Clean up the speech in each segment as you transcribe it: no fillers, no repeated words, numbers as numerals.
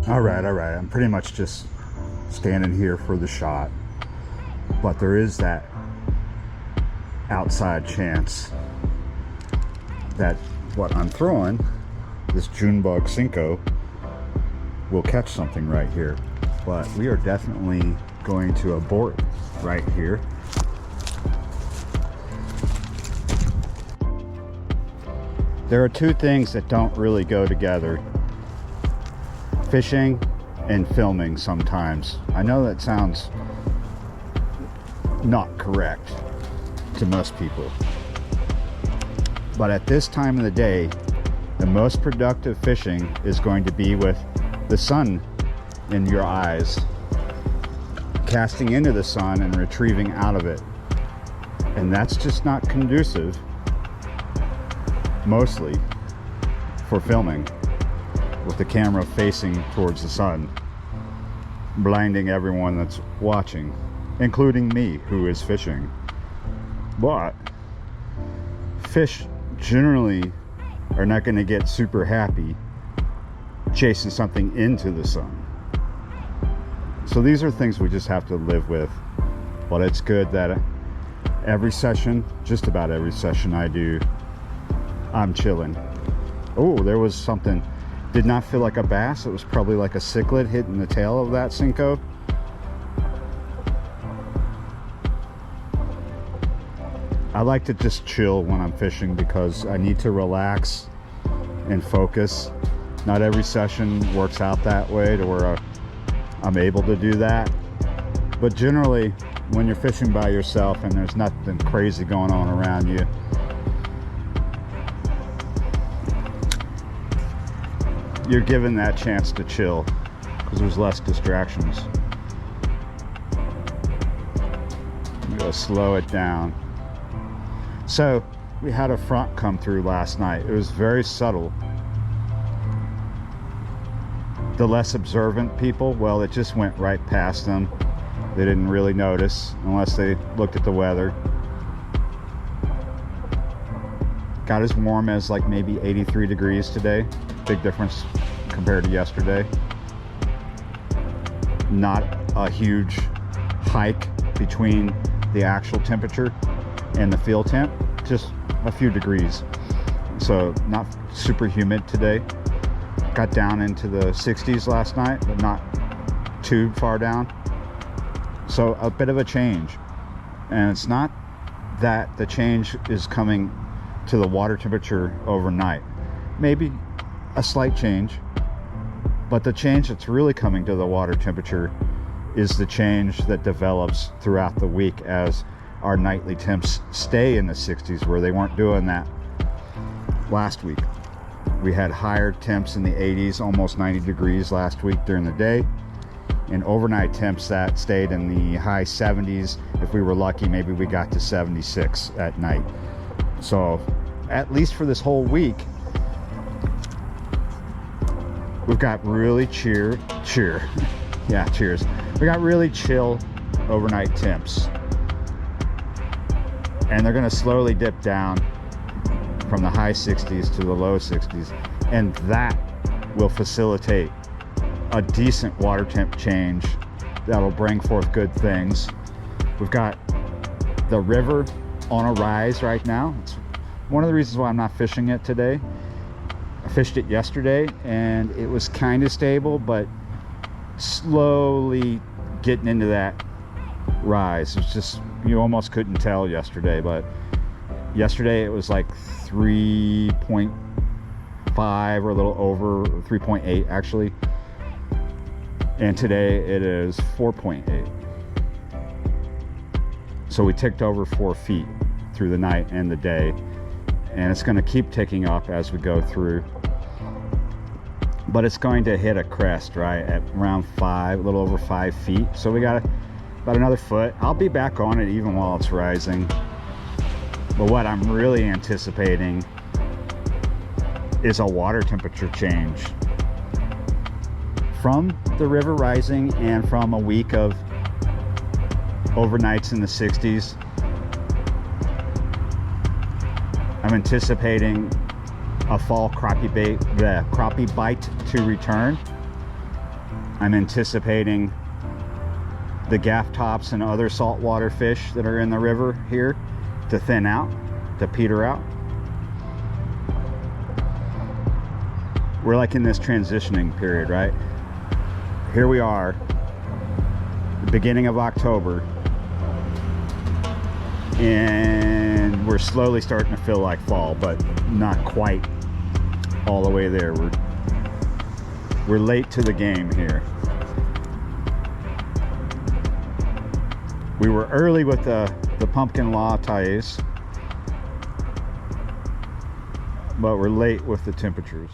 All right. I'm pretty much just standing here for the shot, but there is that outside chance that what I'm throwing, this June bug Cinco, will catch something right here. But we are definitely going to abort right here. There are two things that don't really go together: fishing and filming sometimes. I know that sounds not correct to most people, but at this time of the day, the most productive fishing is going to be with the sun in your eyes, casting into the sun and retrieving out of it. And that's just not conducive, mostly, for filming with the camera facing towards the sun, blinding everyone that's watching, including me, who is fishing. But fish generally are not going to get super happy chasing something into the sun. So these are things we just have to live with. But it's good that every session, just about every session I do, I'm chilling. Oh, there was something. Did not feel like a bass. It was probably like a cichlid hitting the tail of that Cinco. I like to just chill when I'm fishing because I need to relax and focus. Not every session works out that way to where I'm able to do that. But generally, when you're fishing by yourself and there's nothing crazy going on around you, you're given that chance to chill because there's less distractions. I'm gonna slow it down. So we had a front come through last night. It was very subtle. The less observant people, well, it just went right past them. They didn't really notice unless they looked at the weather. Got as warm as like maybe 83 degrees today. Big difference compared to yesterday. Not a huge hike between the actual temperature and the field temp, just a few degrees. So not super humid today. Got down into the 60s last night, but not too far down. So a bit of a change. And it's not that the change is coming to the water temperature overnight. Maybe a slight change, but the change that's really coming to the water temperature is the change that develops throughout the week as our nightly temps stay in the 60s, where they weren't doing that last week. We had higher temps in the 80s, almost 90 degrees last week during the day, and overnight temps that stayed in the high 70s. If we were lucky, maybe we got to 76 at night. So at least for this whole week, we've got really cheers. We got really chill overnight temps, and they're going to slowly dip down from the high 60s to the low 60s, and that will facilitate a decent water temp change that'll bring forth good things. We've got the river on a rise right now. It's one of the reasons why I'm not fishing it today. I fished it yesterday and it was kind of stable, but slowly getting into that rise. It's just, you almost couldn't tell yesterday, but yesterday it was like 3.5 or a little over, 3.8 actually, and today it is 4.8. So we ticked over 4 feet through the night and the day, and it's going to keep ticking up as we go through, but it's going to hit a crest right at around 5, a little over 5 feet. So we got about another foot. I'll be back on it even while it's rising. But what I'm really anticipating is a water temperature change from the river rising and from a week of overnights in the 60s. I'm anticipating a fall crappie bite to return, I'm anticipating the gaff tops and other saltwater fish that are in the river here to thin out, to peter out. We're like in this transitioning period, right? Here we are, the beginning of October, and we're slowly starting to feel like fall, but not quite all the way there. We're late to the game here. We were early with the pumpkin lattes, but we're late with the temperatures.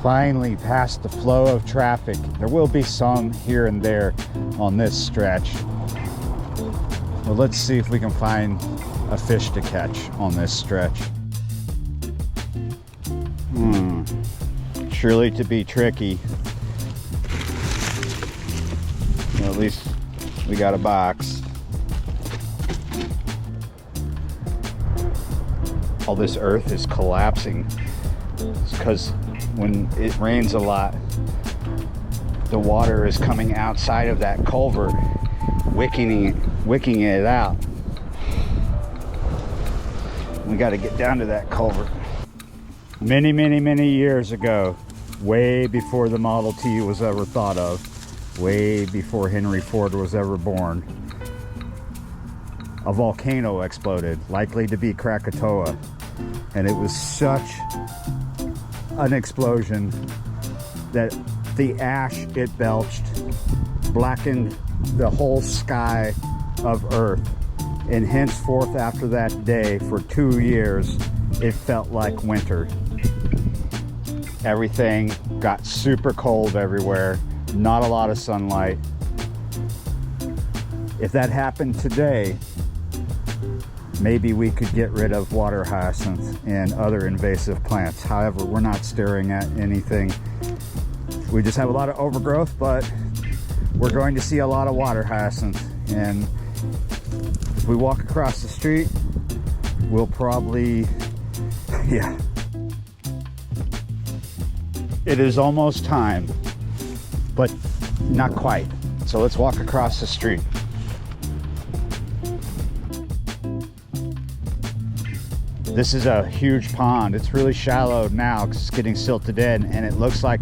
Finally past the flow of traffic. There will be some here and there on this stretch. Well, let's see if we can find a fish to catch on this stretch. Surely to be tricky. Well, at least we got a box. All this earth is collapsing. It's because when it rains a lot, the water is coming outside of that culvert, wicking it out. We got to get down to that culvert. Many years ago, way before the Model T was ever thought of, way before Henry Ford was ever born, a volcano exploded, likely to be Krakatoa, and it was such an explosion that the ash it belched blackened the whole sky of Earth, and henceforth after that day for 2 years it felt like winter. Everything got super cold everywhere, not a lot of sunlight. If that happened today, maybe we could get rid of water hyacinth and other invasive plants. However, we're not staring at anything. We just have a lot of overgrowth, but we're going to see a lot of water hyacinth. And if we walk across the street, we'll probably, yeah. It is almost time, but not quite. So let's walk across the street. This is a huge pond. It's really shallow now because it's getting silted in, and it looks like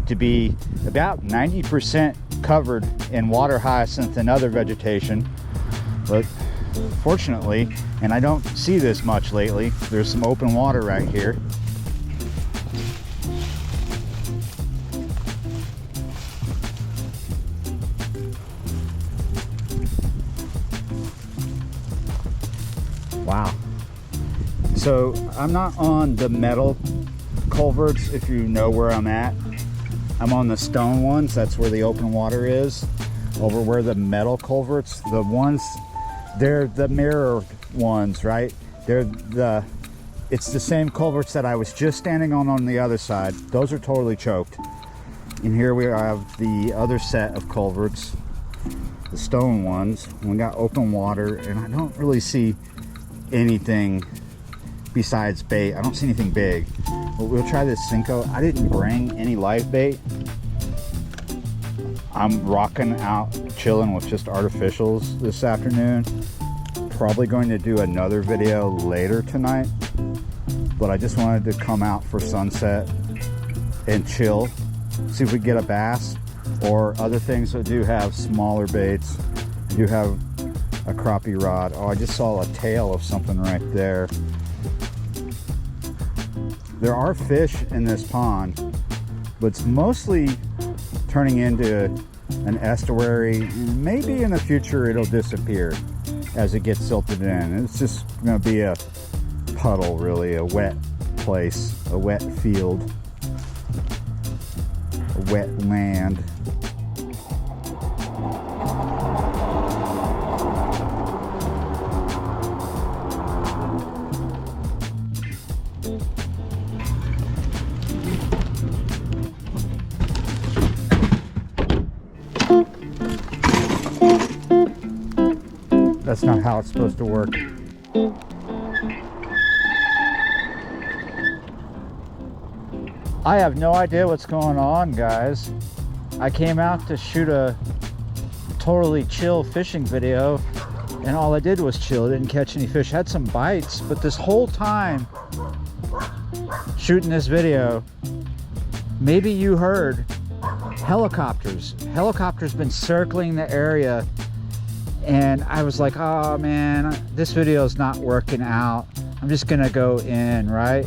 to be about 90% covered in water hyacinth and other vegetation. But fortunately, and I don't see this much lately, there's some open water right here. Wow. So I'm not on the metal culverts, if you know where I'm at. I'm on the stone ones. That's where the open water is. Over where the metal culverts, the ones, they're the mirror ones, right? It's the same culverts that I was just standing on the other side. Those are totally choked. And here we have the other set of culverts, the stone ones. We got open water, and I don't really see anything besides bait. I don't see anything big, but we'll try this Cinco. I didn't bring any live bait. I'm rocking out, chilling with just artificials this afternoon. Probably going to do another video later tonight, but I just wanted to come out for sunset and chill, see if we get a bass or other things that do have smaller baits. I do have a crappie rod. Oh, I just saw a tail of something right there. There are fish in this pond, but it's mostly turning into an estuary. Maybe in the future it'll disappear as it gets silted in. It's just going to be a puddle, really, a wet place, a wet field, a wet land. That's not how it's supposed to work. I have no idea what's going on, guys. I came out to shoot a totally chill fishing video, and all I did was chill. Didn't catch any fish. Had some bites, but this whole time shooting this video, maybe you heard helicopters. Helicopters been circling the area, and I was like, oh man, this video is not working out. I'm just gonna go in, right?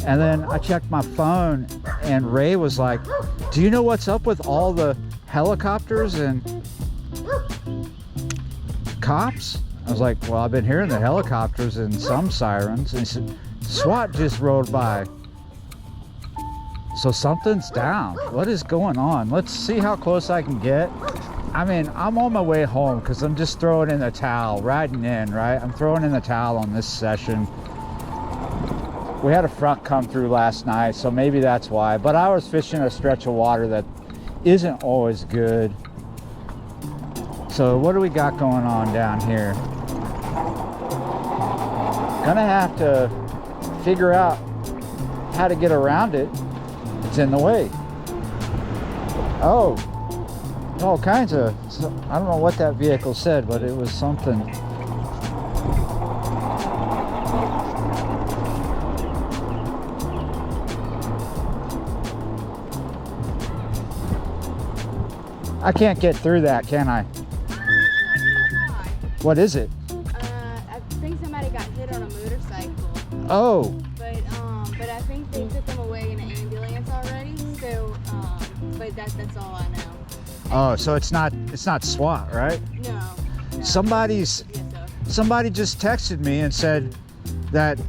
And then I checked my phone, and Ray was like, do you know what's up with all the helicopters and cops? I was like, well, I've been hearing the helicopters and some sirens. And he said, SWAT just rode by. So something's down. What is going on? Let's see how close I can get. I mean, I'm on my way home because I'm just throwing in the towel, riding in, right? I'm throwing in the towel on this session. We had a front come through last night, so maybe that's why. But I was fishing a stretch of water that isn't always good. So what do we got going on down here? Gonna have to figure out how to get around it. It's in the way. Oh, all kinds of, I don't know what that vehicle said, but it was something. I can't get through that, can I? What is it? I think somebody got hit on a motorcycle. Oh. But I think they took them away in an ambulance already. So, but that's all I know. Oh, so it's not SWAT, right? No. Somebody just texted me and said that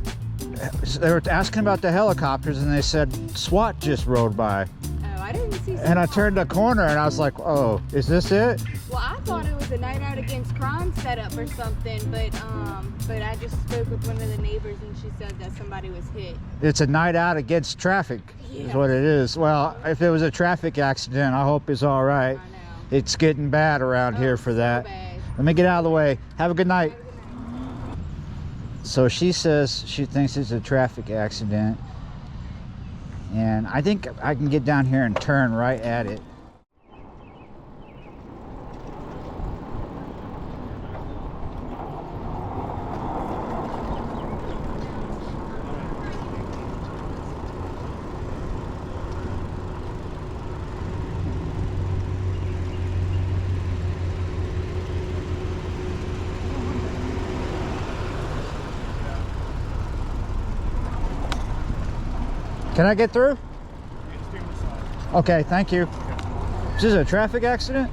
they were asking about the helicopters, and they said SWAT just rode by. Oh, I didn't see SWAT. And I turned the corner and I was like, oh, is this it? Well, I thought it was a night out against crime setup or something, but I just spoke with one of the neighbors, and she said that somebody was hit. It's a night out against traffic, is what it is. Well, if it was a traffic accident, I hope it's all right. I know. It's getting bad around here for that. So bad. Let me get out of the way. Have a good night. So she says she thinks it's a traffic accident, and I think I can get down here and turn right at it. Can I get through? Okay, thank you. Is this a traffic accident?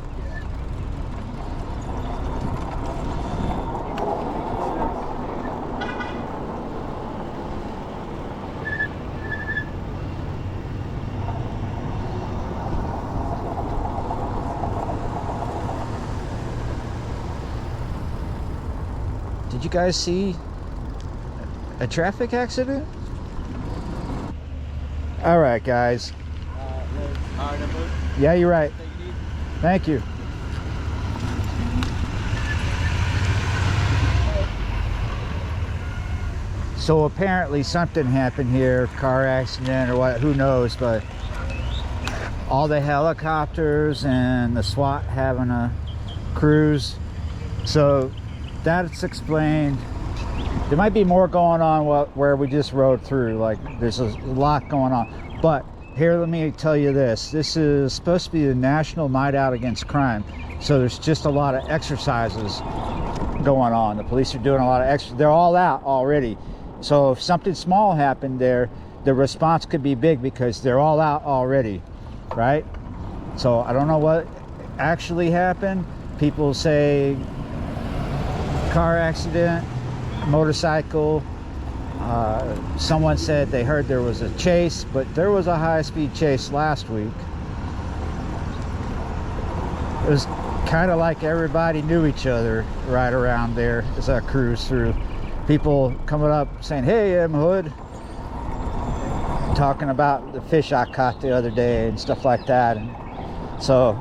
Did you guys see a traffic accident? All right, guys. Yeah, you're right. Thank you. So apparently something happened here, car accident or what, who knows, but all the helicopters and the SWAT having a cruise. So that's explained. There might be more going on where we just rode through. Like, there's a lot going on. But here, let me tell you this. This is supposed to be the National Night Out Against Crime. So there's just a lot of exercises going on. The police are doing a lot of exercises. They're all out already. So if something small happened there, the response could be big because they're all out already, right? So I don't know what actually happened. People say car accident, motorcycle. Someone said they heard there was a chase, but there was a high-speed chase last week. It was kind of like everybody knew each other right around there as I cruised through. People coming up saying, hey, I'm Hood, talking about the fish I caught the other day and stuff like that. And so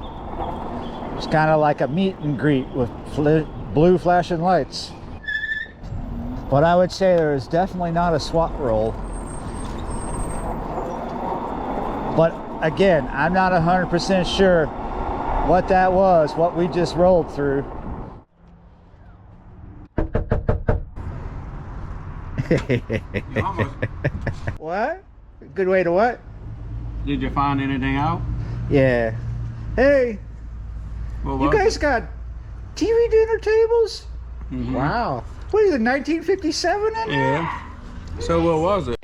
it's kind of like a meet and greet with blue flashing lights. But I would say there is definitely not a SWAT roll. But again, I'm not 100% sure what that was, what we just rolled through. What? Good way to what? Did you find anything out? Yeah. Hey, What you was guys it? got TV dinner tables? Mhm. Wow. What is it, 1957 in there? Yeah. So what was it?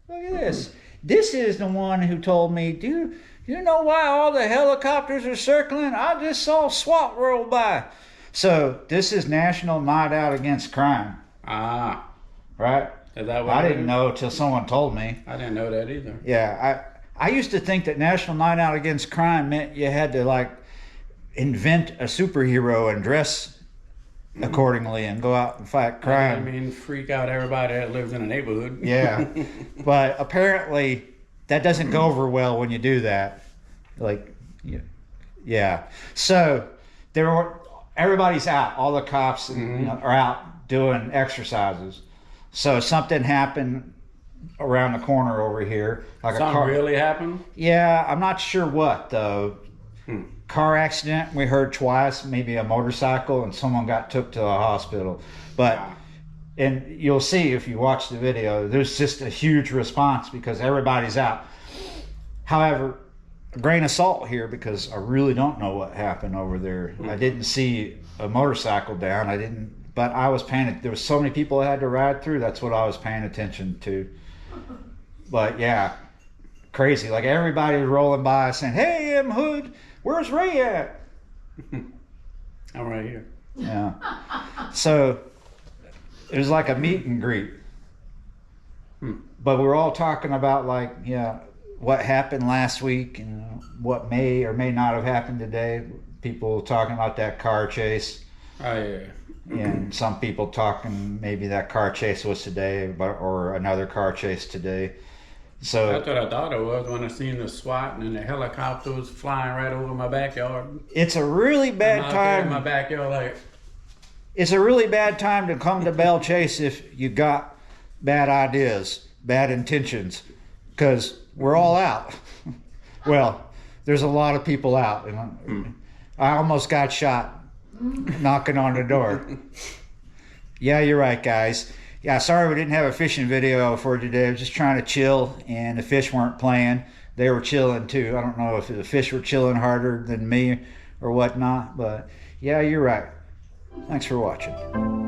Look at this. This is the one who told me, dude, you know why all the helicopters are circling? I just saw SWAT roll by. So this is National Night Out Against Crime, Ah, right? is that what I it didn't is? know till someone told me. I didn't know that either. Yeah, I used to think that National Night Out Against Crime meant you had to like invent a superhero and dress accordingly and go out and fight I crime. mean, freak out everybody that lives in the neighborhood. Yeah, but apparently that doesn't go over well when you do that. Like, yeah. So everybody's out. All the cops are out doing exercises. So something happened around the corner over here, like Something a car. really happened? Yeah, I'm not sure what though. Car accident we heard twice, maybe a motorcycle, and someone got took to the hospital. But and you'll see if you watch the video, there's just a huge response because everybody's out. However, a grain of salt here because I really don't know what happened over there. I didn't see a motorcycle down. But I was paying. There was so many people that had to ride through. That's what I was paying attention to. But yeah, crazy. Like everybody was rolling by saying, "Hey, M. Hood, where's Ray at?" I'm right here. Yeah. So it was like a meet and greet. But we were all talking about like, what happened last week and what may or may not have happened today. People talking about that car chase. Oh, yeah. And some people talking maybe that car chase was today, or another car chase today. So That's what I thought it was when I seen the SWAT and the helicopter was flying right over my backyard. it's a really bad I'm out there in my time. backyard like, It's a really bad time to come to Belle Chase if you got bad ideas, bad intentions, because we're all out. Well, there's a lot of people out. I almost got shot knocking on the door. Yeah, you're right, guys. Yeah, sorry we didn't have a fishing video for today. I was just trying to chill, and the fish weren't playing. They were chilling too. I don't know if the fish were chilling harder than me or whatnot, but yeah, you're right. Thanks for watching.